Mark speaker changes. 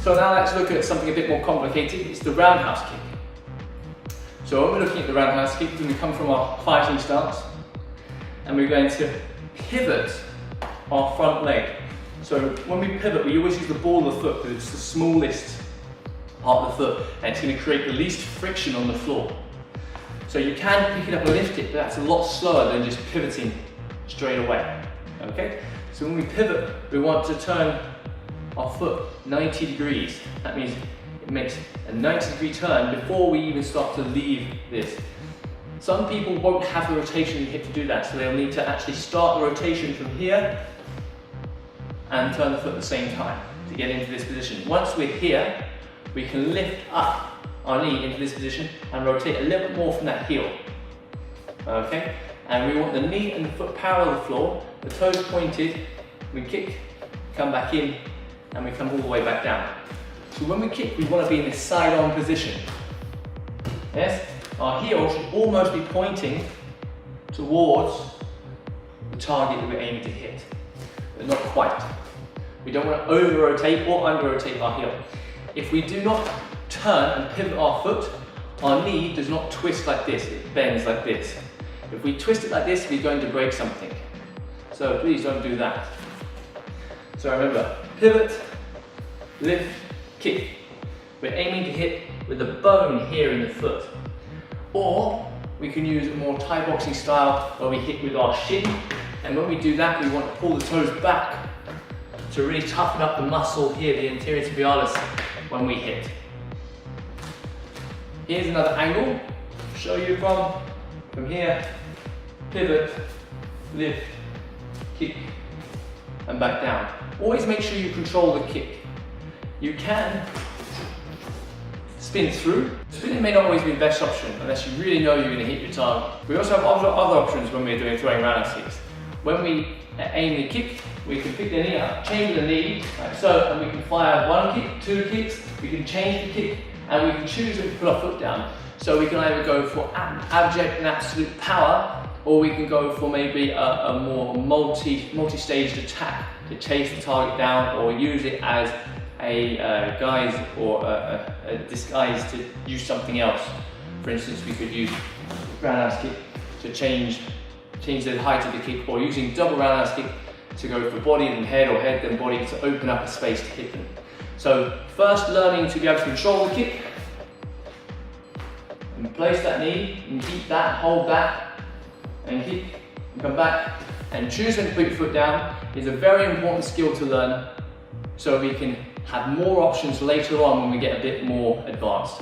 Speaker 1: So now let's look at something a bit more complicated. It's the roundhouse kick. So when we're looking at the roundhouse kick, we're going to come from our fighting stance and we're going to pivot our front leg. So when we pivot, we always use the ball of the foot because it's the smallest part of the foot and it's going to create the least friction on the floor. So you can pick it up and lift it, but that's a lot slower than just pivoting straight away. Okay? So when we pivot, we want to turn our foot 90 degrees. That means it makes a 90-degree turn before we even start to leave this. Some people won't have the rotation in the hip to do that, so they'll need to actually start the rotation from here and turn the foot at the same time to get into this position. Once we're here, we can lift up our knee into this position and rotate a little bit more from that heel. Okay? And we want the knee and the foot parallel to the floor, the toes pointed, we kick, come back in, and we come all the way back down. So when we kick, we want to be in this side-on position. Yes? Our heel should almost be pointing towards the target that we're aiming to hit, but not quite. We don't want to over-rotate or under-rotate our heel. If we do not turn and pivot our foot, our knee does not twist like this, it bends like this. If we twist it like this, we're going to break something. So please don't do that. So remember, pivot, lift, kick. We're aiming to hit with the bone here in the foot. Or we can use a more Thai boxing style where we hit with our shin, and when we do that, we want to pull the toes back to really toughen up the muscle here, the anterior tibialis, when we hit. Here's another angle. Show you from here, pivot, lift, kick, and back down. Always make sure you control the kick. You can spin through. Spinning may not always be the best option unless you really know you're going to hit your target. We also have other options when we're doing throwing roundhouse kicks. When we aim the kick, we can pick the knee up, change the knee, like so, and we can fire one kick, two kicks, we can change the kick, and we can choose to put our foot down. So we can either go for abject and absolute power, or we can go for maybe a more multi-staged attack to chase the target down, or use it as a guise or a disguise to use something else. For instance, we could use roundhouse kick to change the height of the kick, or using double roundhouse kick to go for body and head, or head then body, to open up a space to hit them. So first, learning to be able to control the kick, and place that knee, and keep that, hold that, and kick, and come back, and choose when to put your foot down is a very important skill to learn, so we can have more options later on when we get a bit more advanced.